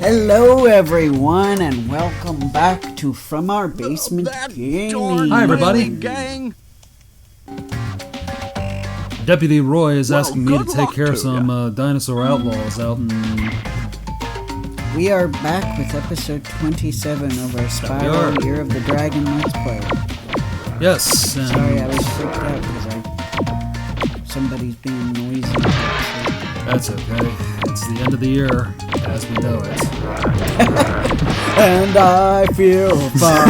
Hello everyone and welcome back to From Our Basement Gaming. Hi everybody. Gang. Deputy Roy is asking me to take care of some dinosaur outlaws out in... We are back with episode 27 of our Spyro Year of the Dragon Let's Play. Yes. Sorry, I was freaked out because somebody's being noisy. That's okay. It's the end of the year, as we know it. And I feel fine.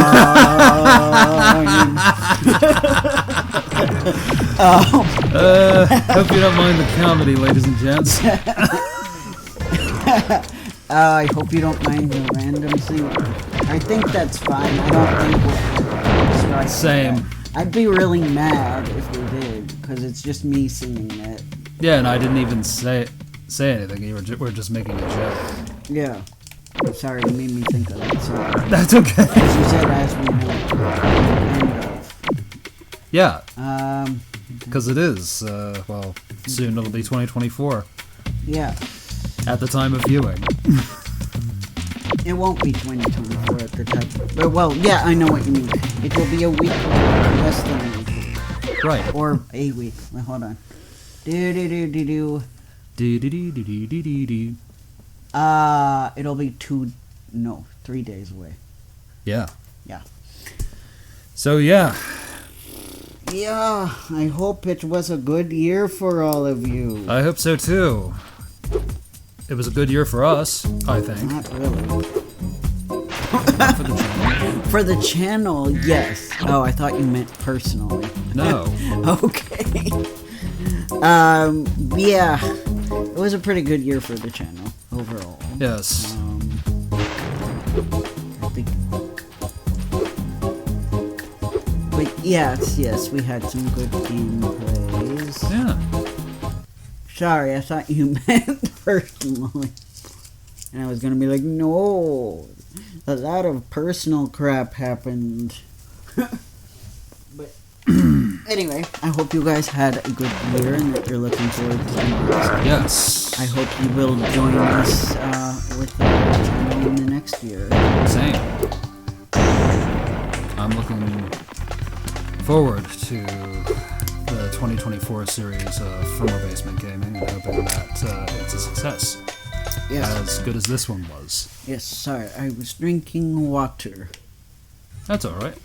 Hope you don't mind the comedy, ladies and gents. I hope you don't mind the random thing. I think that's fine. I don't think we'll strike. Same. I'd be really mad if we did, because it's just me singing it. Yeah, and I didn't even say anything. We're just making a joke. Yeah. I'm sorry, you made me think of that song. That's okay. As you said, as we know. End of. Yeah. Because it is, well, soon it'll be 2024. Yeah. At the time of viewing. It won't be 2024 at the time. But, well, yeah, I know what you mean. It will be a week less than a week. Right. Or a week. Wait, hold on. Do-do-do-do-do. Do-do-do-do-do-do-do. It'll be 3 days away. Yeah. Yeah. So, yeah. Yeah, I hope it was a good year for all of you. I hope so, too. It was a good year for us, I think. Not really. Not for the channel. For the channel, yes. Oh, I thought you meant personally. No. Okay. Yeah. It was a pretty good year for the channel, overall. Yes. I think... But yes, we had some good gameplays. Yeah. Sorry, I thought you meant personally. And I was gonna be like, no, a lot of personal crap happened. But anyway, I hope you guys had a good year and that you're looking forward to the next. Yes. I hope you will join us with the channel in the next year. Same. I'm looking forward to the 2024 series From Our Basement Gaming and hoping that it's a success. Yes. As good as this one was. Yes, sorry, I was drinking water. That's alright.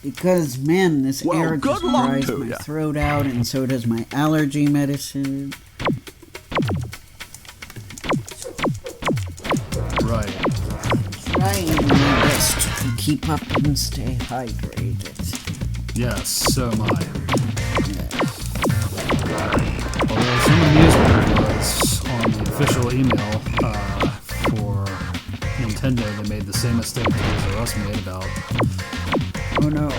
Because, man, this air just dries my ya. throat out, and so does my allergy medicine. Right. Trying my best to keep up and stay hydrated. Yes, so am I. Yes. Although some amusement was on the official email for Nintendo, they made the same mistake Toys R Us made about Oh no.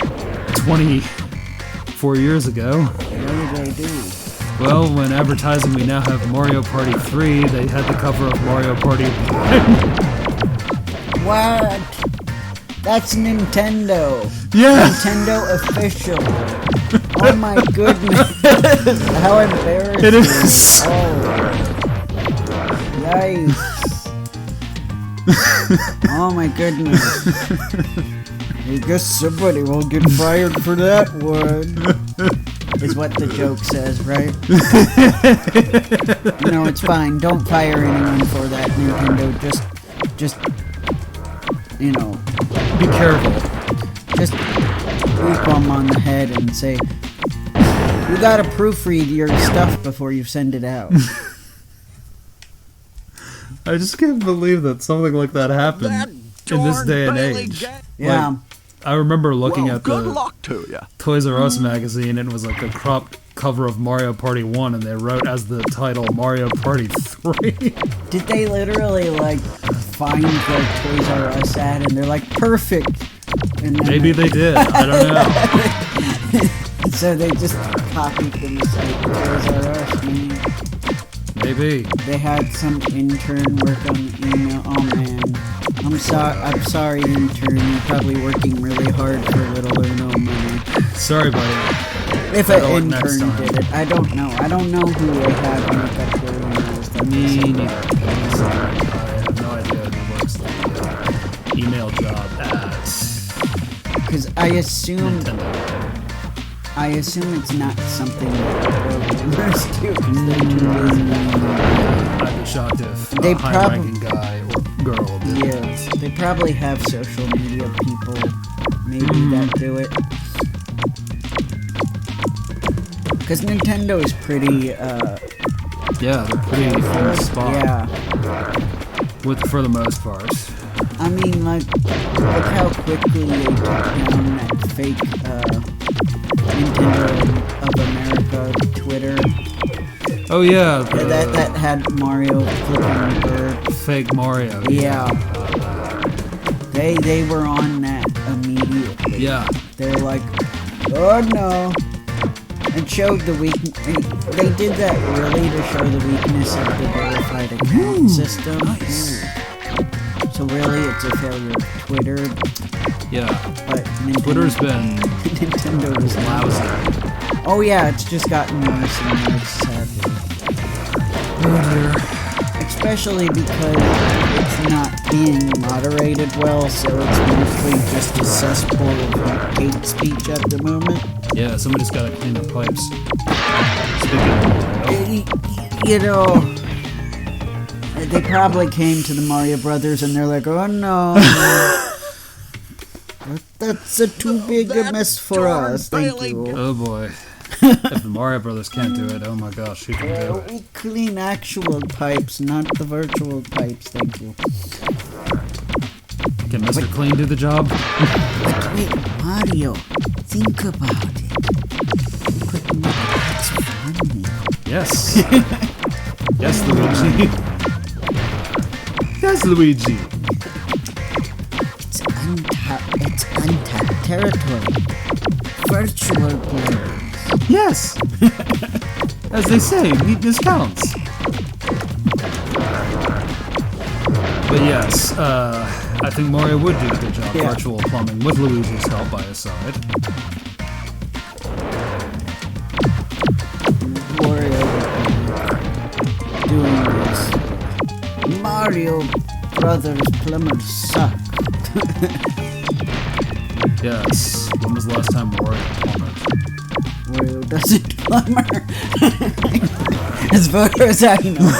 24 years ago. What do they do? Well, when advertising we now have Mario Party 3, they had the cover of Mario Party 1. What? That's Nintendo. Yeah. Nintendo official. Oh my goodness. How embarrassing. It is. Oh. Yikes. Oh my goodness. I guess somebody will get fired for that one. Is what the joke says, right? No, it's fine. Don't fire anyone for that, Nintendo. Just, you know. Be careful. Just boop them on the head and say, you gotta proofread your stuff before you send it out. I just can't believe that something like that happened in this day and age. Yeah. Like, I remember looking at good the luck to ya. Toys R Us magazine, and it was like a cropped cover of Mario Party 1, and they wrote as the title Mario Party 3. Did they literally, like, find the Toys R Us ad and they're like, perfect? And then Maybe they did. I don't know. So they just copied the mistake Toys R Us. Man. Maybe. They had some intern work on the email. Oh man. I'm sorry, intern. You're probably working really hard for little or no money. Sorry, buddy. If an intern did it. I don't know. I don't know who they had make up their emails. Me neither. I have no idea who works the email job at Because I assume it's not something that programmers do. 'Cause they're too busy. I'd be shocked if They a high-ranking guy or girl did Yeah, they probably have social media people maybe that do it. Because Nintendo is pretty, Yeah, they're pretty on the spot. yeah. For the most part. I mean, like, look how quickly they took down that fake, Nintendo of America Twitter. Oh yeah, That had Mario flipping the bird. fake Mario. Yeah. They were on that immediately. Yeah. They're like, oh no. And showed the weakness. They did that really to show the weakness of the verified account system. Nice. So really, it's a failure of Twitter. Yeah. But Twitter's been Nintendo was lousy. Oh yeah, it's just gotten worse and worse, sadly. Oh dear. Especially because it's not being moderated well, so it's mostly just a cesspool of hate speech at the moment. Yeah, somebody's got to clean the pipes. Speaking of Mario. You know, they probably came to the Mario Brothers and they're like, oh no, that's a too big a mess for us. Thank you. Oh boy. If the Mario Brothers can't do it, oh my gosh, who can do it? We clean actual pipes, not the virtual pipes. Thank you. Can Mr. Clean do the job? But wait, Mario, think about it. It's funny. Yes. Yes, Luigi. Yes, Luigi. It's untapped territory. Virtual players. Yes. As they say, neatness counts. But yes, I think Mario would do a good job virtual plumbing with Luigi's help by his side. Mario doing this. Mario Brothers plumbers suck. Yes. When was the last time Mario plumbered? Mario doesn't plumber. As far as I know.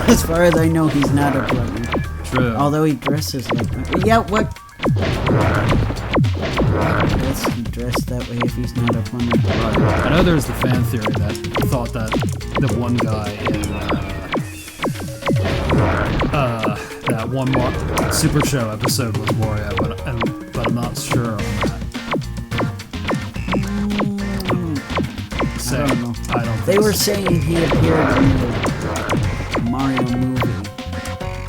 As far as I know, he's not a plumber. True. Although he dresses like one. Yeah, what? Does he dress that way if he's not a plumber? Right. I know there's the fan theory that thought that the one guy in that one Super Show episode was Wario, but I'm not sure on that. I don't know. I don't. They were saying he appeared in the Mario movie.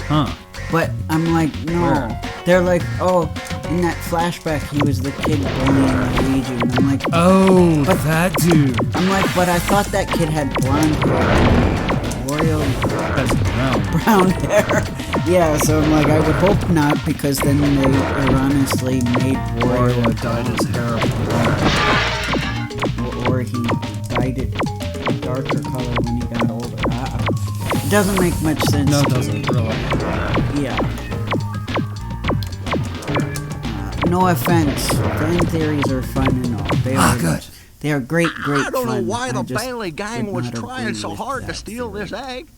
Huh. But I'm like, no. Where? They're like, oh, in that flashback, he was the kid bullying Luigi. And I'm like, oh, but that dude. I'm like, but I thought that kid had blonde hair. Wario has brown hair. Yeah, so I'm like, I would hope not, because then they erroneously made Wario dyed his hair blonde. Or he dyed it a darker color when he got older. It doesn't make much sense. No, it doesn't, really. Yeah. No offense. Fan theories are fun and all. They are good. They are great fun. I don't know why the Bailey gang was trying so hard to steal this egg.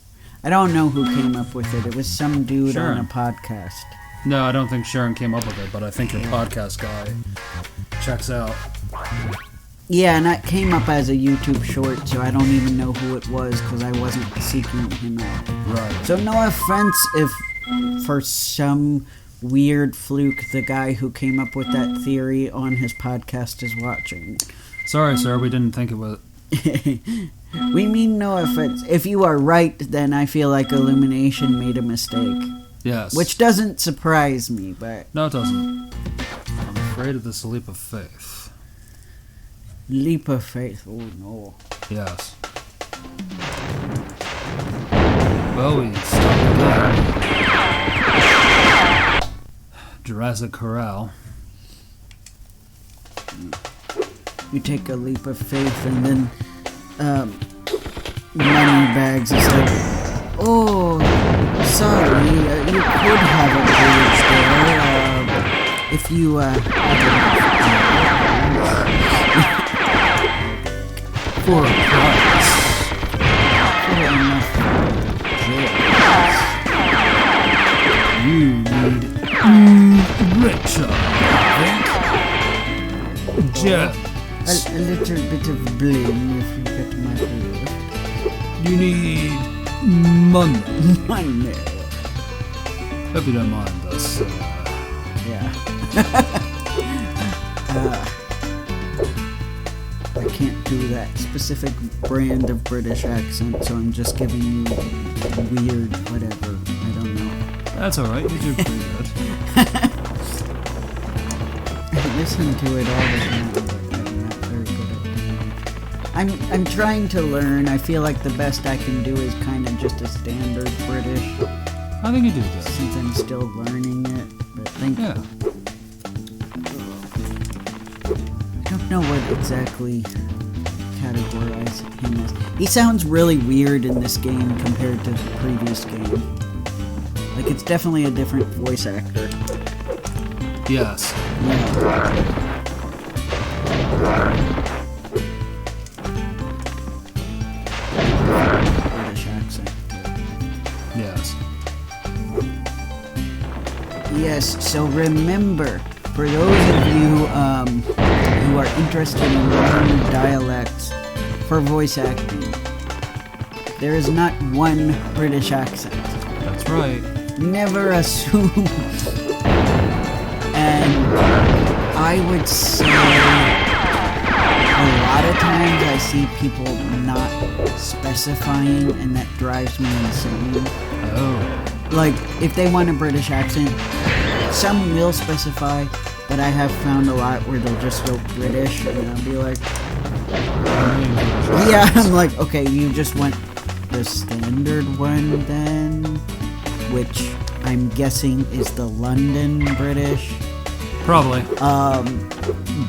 I don't know who came up with it. It was some dude on a podcast. No, I don't think Sharon came up with it, but I think your podcast guy checks out. Yeah, and that came up as a YouTube short, so I don't even know who it was because I wasn't seeking him out. Right. So no offense if, for some weird fluke, the guy who came up with that theory on his podcast is watching. Sorry, sir, we didn't think it was... We mean no offense. If you are right, then I feel like Illumination made a mistake. Yes. Which doesn't surprise me, but... No, it doesn't. I'm afraid of this leap of faith. Leap of faith, oh no. Yes. Well, we stopped there. Jurassic Corral. You take a leap of faith and then, money bags is like, Oh, sorry. You could have a bridge there. If you, For a price. put enough bricks. You need richer, I think. Gems. A little bit of bling if you get my drift. You need money. Money. Hope you don't mind us. Yeah. I can't do that specific brand of British accent, so I'm just giving you weird whatever. I don't know. That's alright, you do pretty good. I listen to it all the time, but I'm not very good at doing it. I'm trying to learn. I feel like the best I can do is kind of just a standard British, I think you do good. since I'm still learning it. But thank you. Yeah. I don't know what exactly categorize him as. He sounds really weird in this game compared to the previous game. Like, it's definitely a different voice actor. Yes. Yeah. British accent. Yes. Yes, so remember, for those of you who are interested in learning dialects for voice acting, there is not one British accent. That's right. Never assume. And I would say a lot of times I see people not specifying, and that drives me insane. Oh. Like, if they want a British accent, some will specify, but I have found a lot where they'll just go British, and I'll be like, yeah, I'm like, okay, you just want the standard one then, which I'm guessing is the London British. Probably.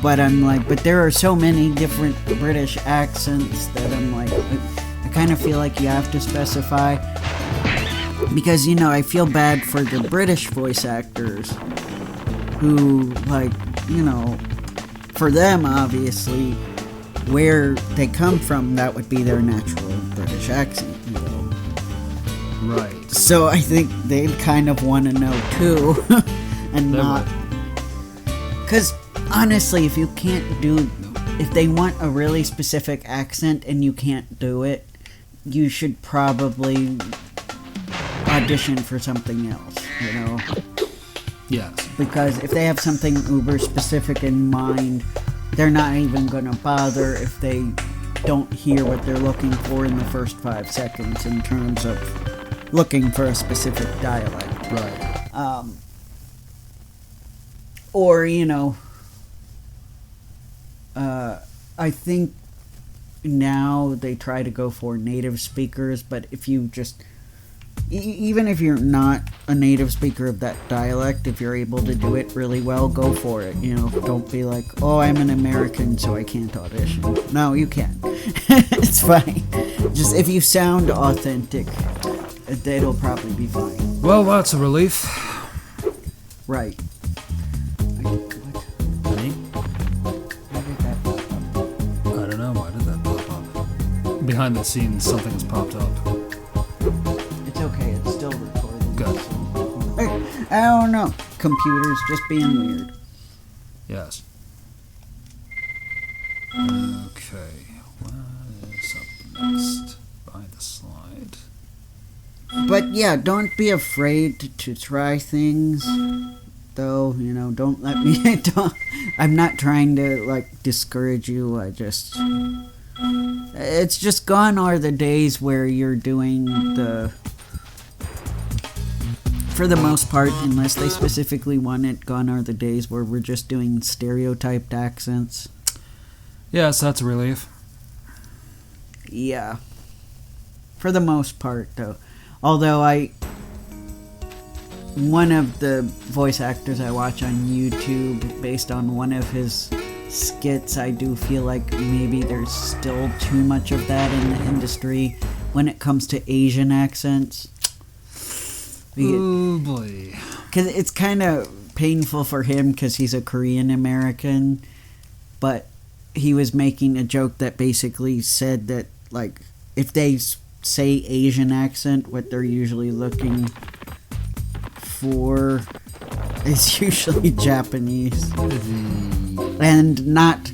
But I'm like, but there are so many different British accents that I'm like, I kind of feel like you have to specify. Because, you know, I feel bad for the British voice actors who, like, you know, for them, obviously, where they come from, that would be their natural British accent, you know. Right. So I think they'd kind of want to know, too, and They not... Because, honestly, if you can't do... If they want a really specific accent and you can't do it, you should probably audition for something else, you know? Yes. Because if they have something uber specific in mind, they're not even gonna bother if they don't hear what they're looking for in the first 5 seconds in terms of looking for a specific dialect. Right. Or, you know, I think now they try to go for native speakers, but if you just... even if you're not a native speaker of that dialect, if you're able to do it really well, go for it. You know, don't be like, oh, I'm an American, so I can't audition. No, you can. It's fine. Just if you sound authentic, it'll probably be fine. Well, that's a relief. Right. I don't know. Why did that pop up? Behind the scenes, something has popped up. It's okay, it's still recording. Good. I don't know. Computers just being weird. Yes. Okay. What is up next? Behind the slide. But yeah, don't be afraid to try things. Though, you know, don't let me... I'm not trying to, like, discourage you. It's just gone are the days where you're doing the... For the most part, unless they specifically want it, gone are the days where we're just doing stereotyped accents. Yes, that's a relief. Yeah. For the most part, though. Although one of the voice actors I watch on YouTube, based on one of his skits, I do feel like maybe there's still too much of that in the industry, when it comes to Asian accents. Oh boy. Because it's kind of painful for him because he's a Korean American, but he was making a joke that basically said that, like, if they say Asian accent, what they're usually looking for is usually Japanese. And not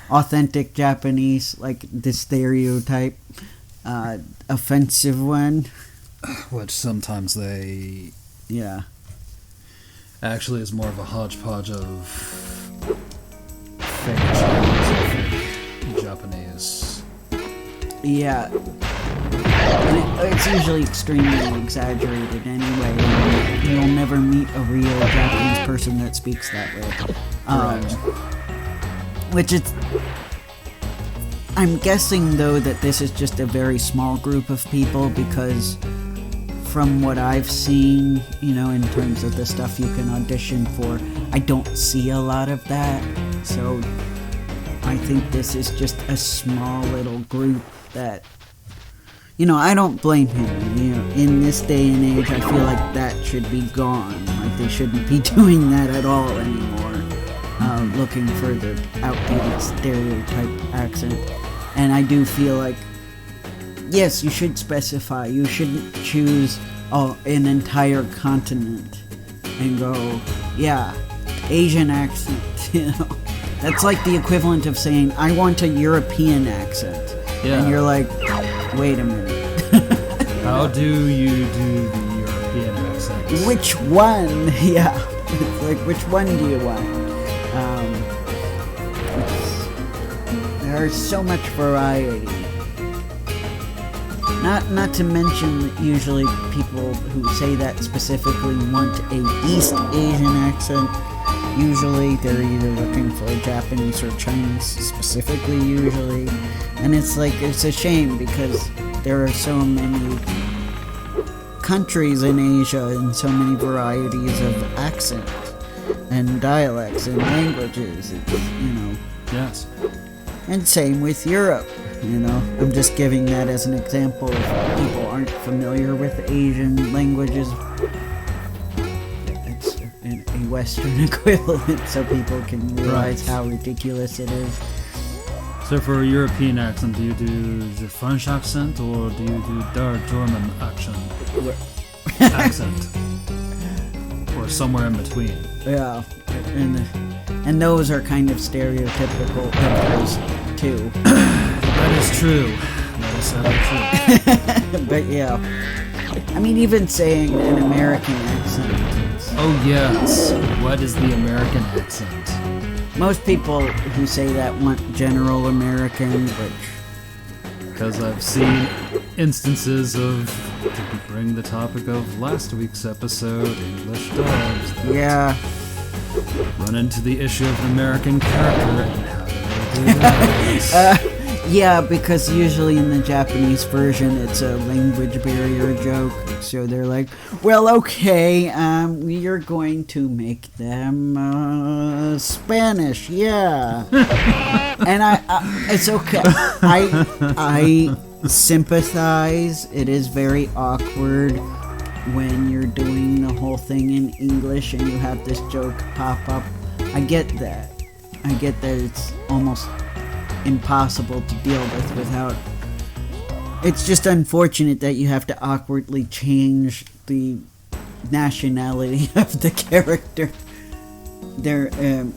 authentic Japanese, like the stereotype, offensive one. Which sometimes they... Yeah. Actually is more of a hodgepodge of fake Chinese and fake Japanese. Yeah. And it's usually extremely exaggerated anyway. And you'll never meet a real Japanese person that speaks that way. Which is... I'm guessing, though, that this is just a very small group of people because from what I've seen, you know, in terms of the stuff you can audition for, I don't see a lot of that. So I think this is just a small little group that, you know, I don't blame him. You know, in this day and age, I feel like that should be gone. Like, they shouldn't be doing that at all anymore. Looking for the outdated stereotype accent. And I do feel like, yes, you should specify. You shouldn't choose an entire continent and go, yeah, Asian accent. You know, that's like the equivalent of saying, I want a European accent. Yeah. And you're like, wait a minute. How do you do the European accent? Which one? Yeah. It's like, which one do you want? There's so much variety. Not to mention that usually people who say that specifically want a East Asian accent. Usually they're either looking for a Japanese or Chinese specifically usually. And it's like, it's a shame because there are so many countries in Asia and so many varieties of accent and dialects and languages, you know. Yes. And same with Europe, you know. I'm just giving that as an example if people aren't familiar with Asian languages. It's a Western equivalent so people can realize how ridiculous it is. So for a European accent, do you do the French accent or do you do the German accent? Or somewhere in between? Yeah, and those are kind of stereotypical of those too. That is true. That is sadly true. But yeah, I mean, even saying an American accent. Oh yes, what is the American accent? Most people who say that want general American, which... Because I've seen instances of, to bring the topic of last week's episode, English dubs. Yeah. Run into the issue of an American character and how do they do that? Yeah, because usually in the Japanese version it's a language barrier joke. So they're like, well, okay, you're going to make them Spanish, yeah. And it's okay. I sympathize. It is very awkward when you're doing the whole thing in English and you have this joke pop up. I get that. I get that it's almost impossible to deal with without... It's just unfortunate that you have to awkwardly change the nationality of the character.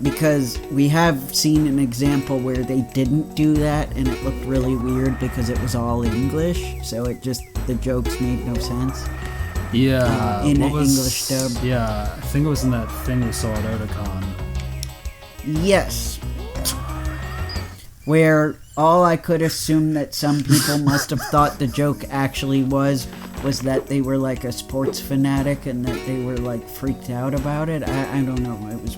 Because we have seen an example where they didn't do that and it looked really weird because it was all English, so it just, the jokes made no sense. Yeah. In an English dub. Yeah, I think it was in that thing we saw at Otakon. Yes. Where all I could assume that some people must have thought the joke actually was that they were like a sports fanatic and that they were like freaked out about it. I don't know. It was...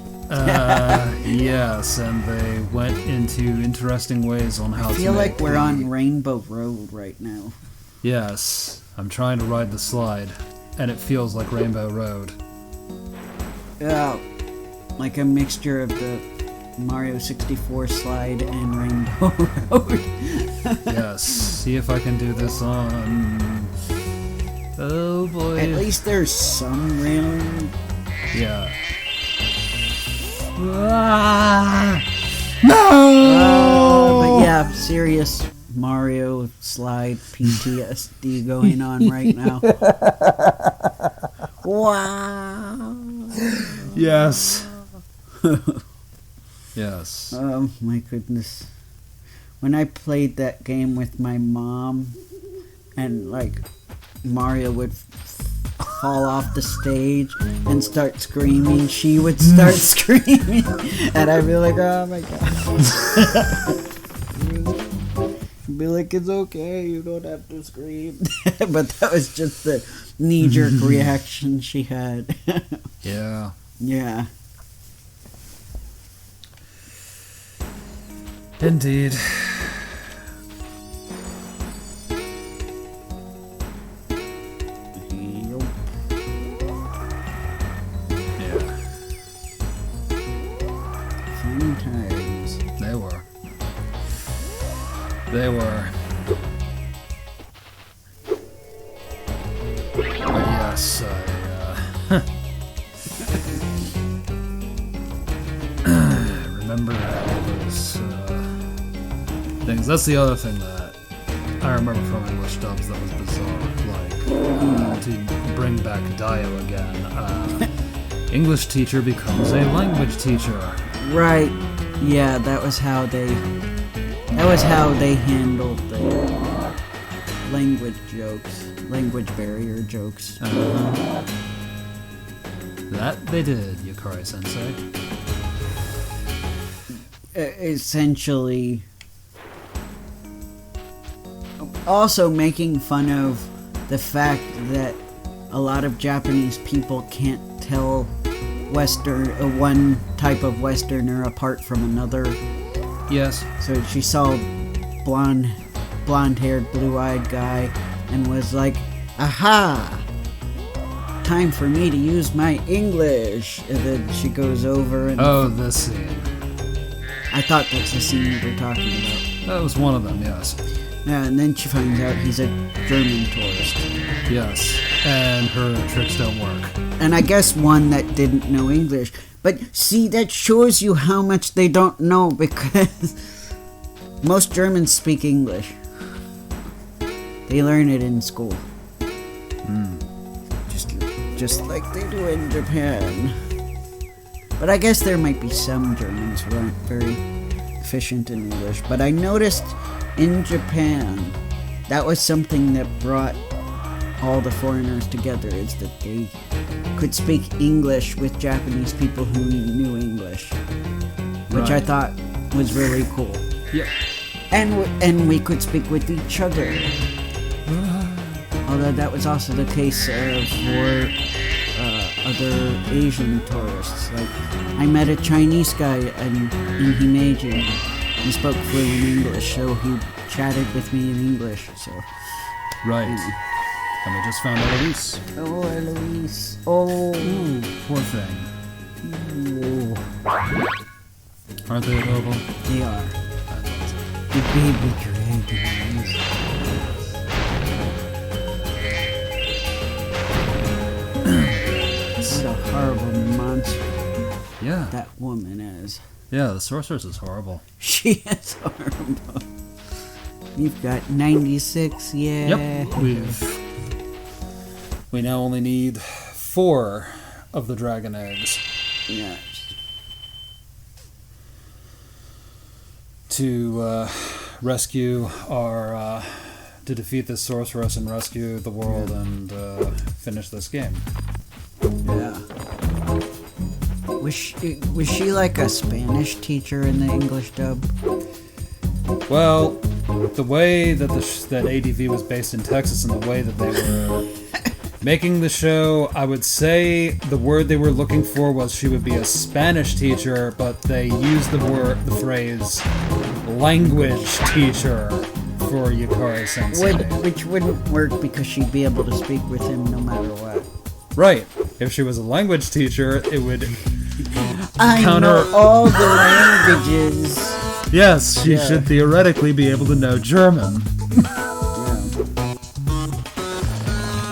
Yes, and they went into interesting ways on how to I feel like we're on Rainbow Road right now. Yes, I'm trying to ride the slide, and it feels like Rainbow Road. Yeah, like a mixture of the Mario 64 slide and Rainbow Road. Yes. See if I can do this on. Oh boy. At least there's some railing. Yeah. Ah! No! But yeah, serious Mario slide PTSD going on right now. Wow. Yes. Yes. Oh my goodness. When I played that game with my mom and like Mario would fall off the stage and start screaming, she would start screaming and I'd be like, oh my god. Be like, it's okay, you don't have to scream. But that was just the knee-jerk reaction she had. Yeah. Yeah. Indeed. Yeah. Fun times. They were. They were. But yes, I remember all those things. That's the other thing that I remember from English dubs that was bizarre. Like, to bring back Dio again, English teacher becomes a language teacher. Right. Yeah, that was how they handled the language jokes, language barrier jokes. That they did, Yukari-sensei. Essentially, also making fun of the fact that a lot of Japanese people can't tell one type of Westerner apart from another. Yes. So she saw blonde-haired, blue-eyed guy and was like, aha! Time for me to use my English. And then she goes over and... Oh, this scene. I thought that's the scene you were talking about. That was one of them, yes. Yeah, and then she finds out he's a German tourist. Yes. And her tricks don't work. And I guess one that didn't know English. But see, that shows you how much they don't know, because most Germans speak English. They learn it in school. Just like they do in Japan. But I guess there might be some Germans who aren't very efficient in English. But I noticed in Japan, that was something that brought all the foreigners together, is that they could speak English with Japanese people who knew English, which I thought was really cool. Yep. And we could speak with each other. Although that was also the case for other Asian tourists. Like, I met a Chinese guy in Himeji. He spoke fluent English, so he chatted with me in English. So. Right. And we just found Eloise. Oh, Eloise. Oh. Ooh, poor thing. Ooh. Aren't they adorable? They are. The baby dragons. What a horrible monster. Yeah. That woman is. Yeah, the sorceress is horrible. She is horrible. You've got 96, yeah. Yep. We now only need 4 of the dragon eggs. Yeah. To rescue our to defeat this sorceress and rescue the world and finish this game. Yeah. Was she like a Spanish teacher in the English dub? Well, the way that that ADV was based in Texas and the way that they were making the show, I would say the word they were looking for was she would be a Spanish teacher, but they used the phrase language teacher for Yukari-sensei. Which wouldn't work because she'd be able to speak with him no matter what. Right. If she was a language teacher, it would I know all the languages. Yes, she should theoretically be able to know German.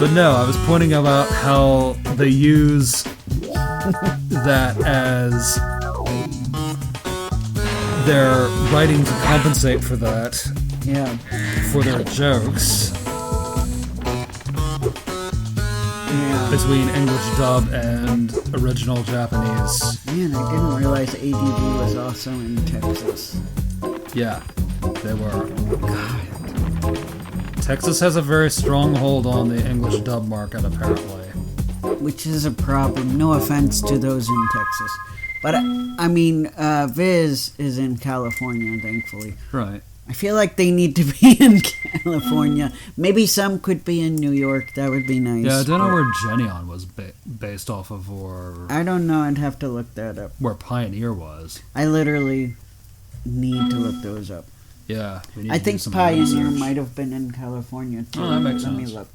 But no, I was pointing about how they use that as their writing to compensate for that. Yeah. For their jokes. Yeah. Between English dub and original Japanese. Man, I didn't realize ADV was also in Texas. Yeah, they were. God. Texas has a very strong hold on the English dub market, apparently. Which is a problem. No offense to those in Texas. But, I mean, Viz is in California, thankfully. Right. I feel like they need to be in California. Maybe some could be in New York. That would be nice. Yeah, I don't know where Genion was based off of, or... I don't know. I'd have to look that up. Where Pioneer was. I literally need to look those up. Yeah. I think Pioneer might have been in California, too. Oh, that makes sense. Let me look.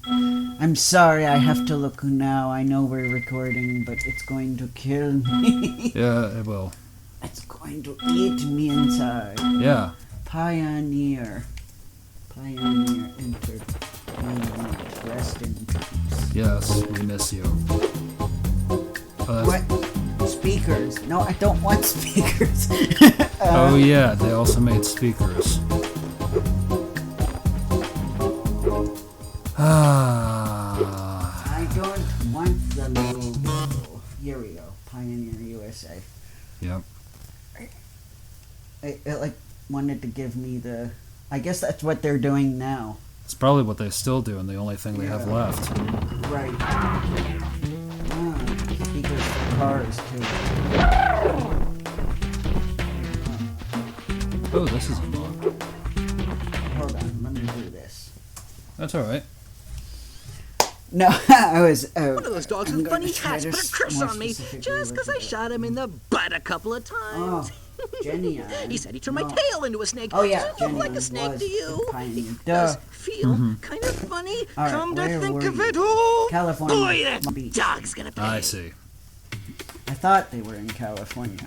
I'm sorry, I have to look now. I know we're recording, but it's going to kill me. Yeah, it will. It's going to eat me inside. Yeah. Pioneer Entertainment. Rest in peace. Yes, we miss you. What? Speakers? No, I don't want speakers. Oh yeah, they also made speakers. I don't want the logo. Here we go. Pioneer USA. Yep. It like wanted to give me the... I guess that's what they're doing now. It's probably what they still do, and the only thing they have left. Right. Speakers for cars, too. Oh, this is unlocked. Hold on, let me do this. That's alright. No, I was... One of those dogs with funny hats put a curse on me just because I shot him in the butt a couple of times. Oh, Jenny. He said he turned my tail into a snake. Oh, yeah. Does it look like a snake to you? It Duh. does feel kind of funny. All right, Come to where think were of you? it, oh California. boy, that Beach. dog's gonna pay. I see. I thought they were in California.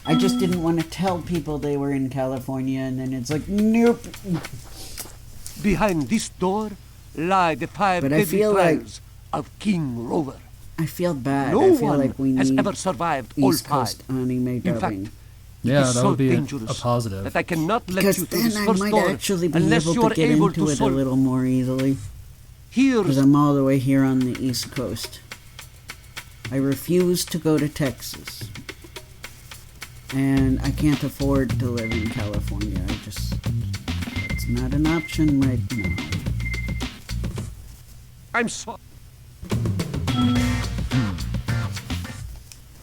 I just didn't want to tell people they were in California, and then it's like, nope. Behind this door lie the five But I deadly feel like- trials of King Rover. I feel bad. No I feel one like we has need ever survived all East five. Coast anime In dubbing. fact, Yeah, it is that so would be a dangerous positive. that I cannot let Because you through then this I first might door actually be unless able you to are get able into to it a solve. little more easily. Here's Because I'm all the way here on the East Coast. I refuse to go to Texas. And I can't afford to live in California. It's not an option right now. I'm sorry.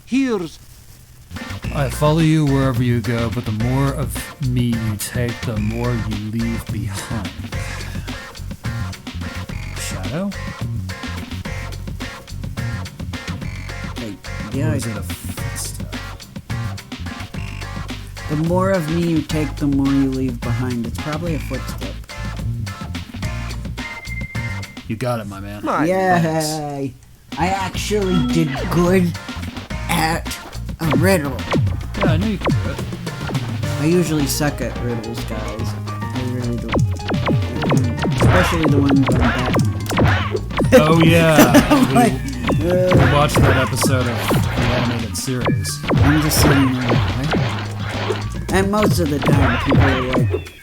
Here's I follow you wherever you go, but the more of me you take, the more you leave behind. Shadow? Like, Or yeah, is it a footstep? the more of me you take, the more you leave behind. It's probably a footstep. You got it, my man. my Yay! I actually did good at a riddle. Yeah, I knew you could do it. I usually suck at riddles, guys. I really do. Especially the ones on Batman. Oh yeah, Like, we watched that episode of the animated series. I'm just sitting there like, what? And most of the time, people are like,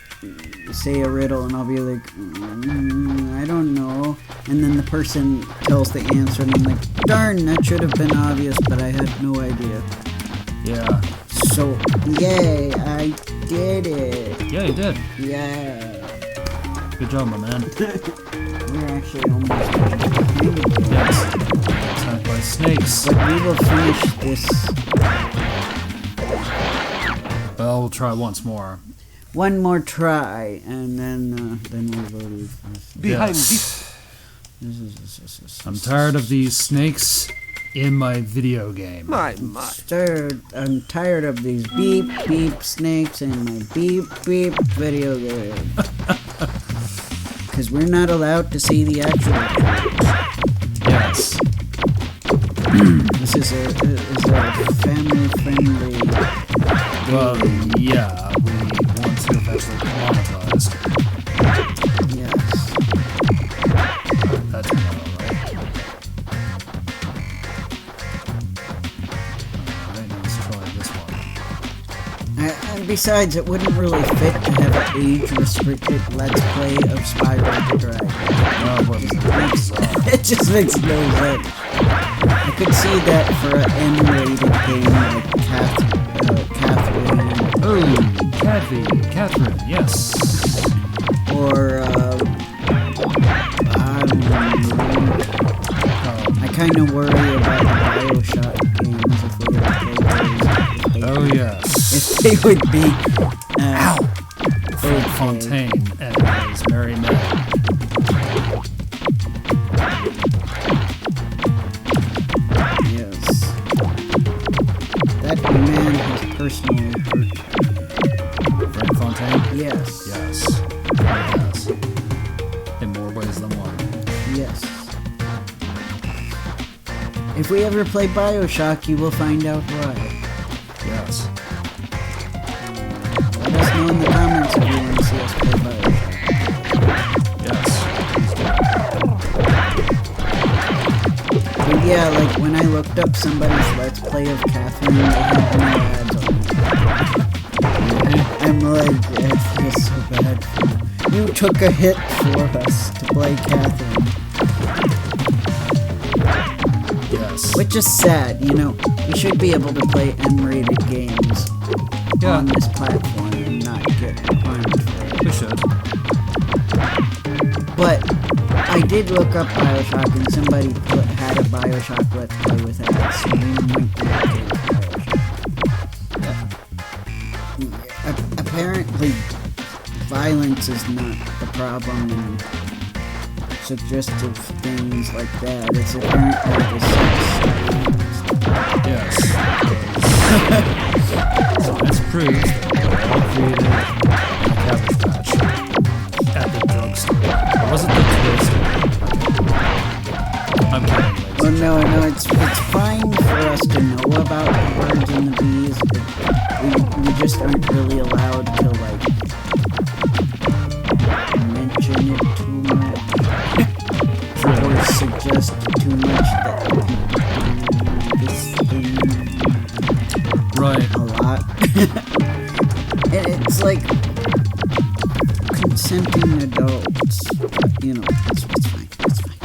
say a riddle, and I'll be like, I don't know. And then the person tells the answer, and I'm like, darn, that should have been obvious, but I had no idea. Yeah. So, yay, I did it. Yeah, you did. Yeah. Good job, my man. We're actually almost done. Yes. Attacked by snakes. But we will finish this. Well, we'll try once more. One more try, and then we will leave. behind Yes. this. I'm tired of these snakes in my video game. My. I'm tired of these beep beep snakes in my beep beep video game. Because we're not allowed to see the actual. Yes. This is a family-friendly. Well, yeah, we want to eventually get monetized. Yes. That's tomorrow, right? Alright, now let's try this one. And besides, it wouldn't really fit to have an age-restricted Let's Play of Spyro the Dragon. No, it wasn't. It just makes no sense. I could see that for an M-rated game like Catherine. Oh, Catherine, yes. Or, I don't know. I kind of worry about the Bioshock games if we ever play those. Oh, yes. If they would be, Fred Fontaine and his Merry Men. Yes. That man has personally hurt. Fred Fontaine? Yes. Yes. Yes. In more ways than one. Yes. If we ever play Bioshock, you will find out why. Yes. Let us know in the comments if you want to see us play Bioshock. Yes. But yeah, like when I looked up somebody's Let's Play of Catherine, they had no ads on it. I'm like, I feel so bad for you. You took a hit for us to play Catherine. Yes. Which is sad, you know. You should be able to play M-rated games on this platform and not get harmed for it. We should. But I did look up Bioshock and somebody had a Bioshock Let's Play with ads, so we might be okay with Bioshock. Apparently, violence is not the problem and suggestive things like that. It's apparently the sex. Yes. Science proves that we're all created in a cabbage patch at the drugstore. Or was it the toy store? I'm kidding, ladies. Well, no, it's fine for us to know about the birds and the bees, but we just aren't really allowed to, like, mention it too much. Or suggest too much that this thing Right. a lot. And it's like consenting adults. You know, it's fine. It's fine.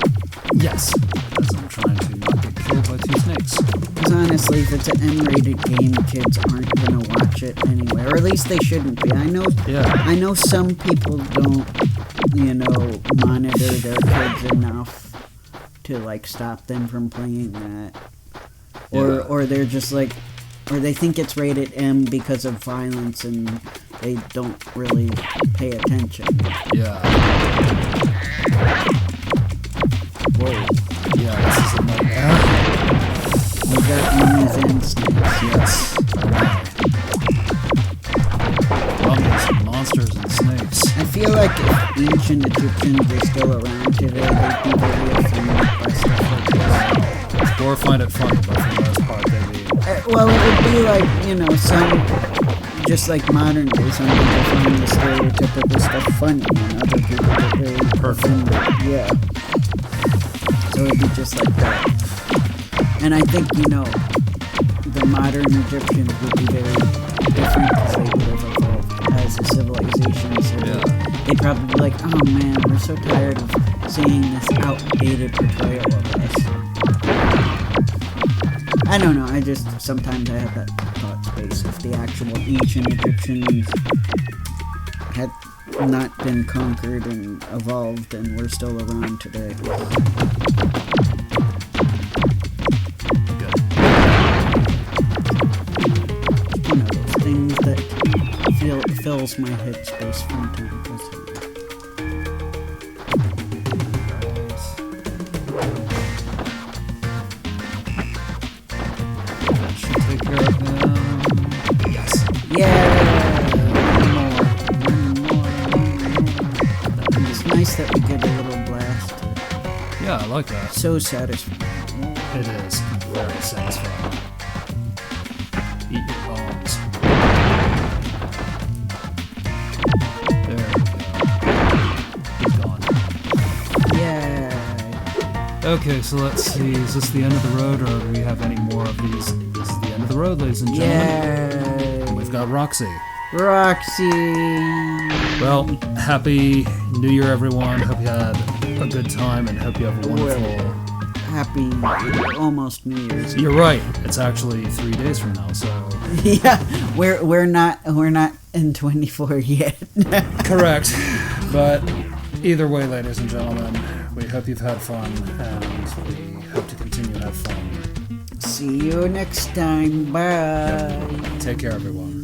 Yes. As I'm trying to not get killed by two snakes. Because honestly, if it's an M-rated game, kids aren't gonna watch it anyway. Or at least they shouldn't be. I know some people don't, you know, monitor their kids enough to, like, stop them from playing that. Or they're just like, or they think it's rated M because of violence and they don't really pay attention. Yeah. Whoa. Yeah, this is a nightmare. We got mummies and snakes. Yes. Mummies, monsters, and snakes. I feel like if ancient Egyptians were still around today, they'd be very offended by stuff like this. Or find it funny, but for the most part, they'd be... Well, it would be like, you know, just like modern day, some people find the stereotypical stuff funny, and other people get very offended. Yeah. So it'd be just like that. And I think, you know, the modern Egyptians would be very different because they would have evolved as a civilization. So they'd probably be like, oh man, we're so tired of seeing this outdated portrayal of us. I don't know, sometimes I have that thought space. If the actual ancient Egyptians had not been conquered and evolved and were still around today. One of those things that fills my headspace from time to time. It's nice that we get a little blast. Yeah, I like that. So satisfying. It is very satisfying. Eat your bones. There we go. He's gone. Yeah. Okay, so let's see. Is this the end of the road, or do we have any more of these? This is the end of the road, ladies and gentlemen. Yay. We've got Roxy. Roxy. Well, happy New Year, everyone. Hope you had a good time, and hope you have a wonderful... Happy almost New Year's. You're right. It's actually 3 days from now, so... Yeah, we're not in 24 yet. Correct. But either way, ladies and gentlemen, we hope you've had fun, and we hope to continue to have fun. See you next time. Bye. Take care, everyone.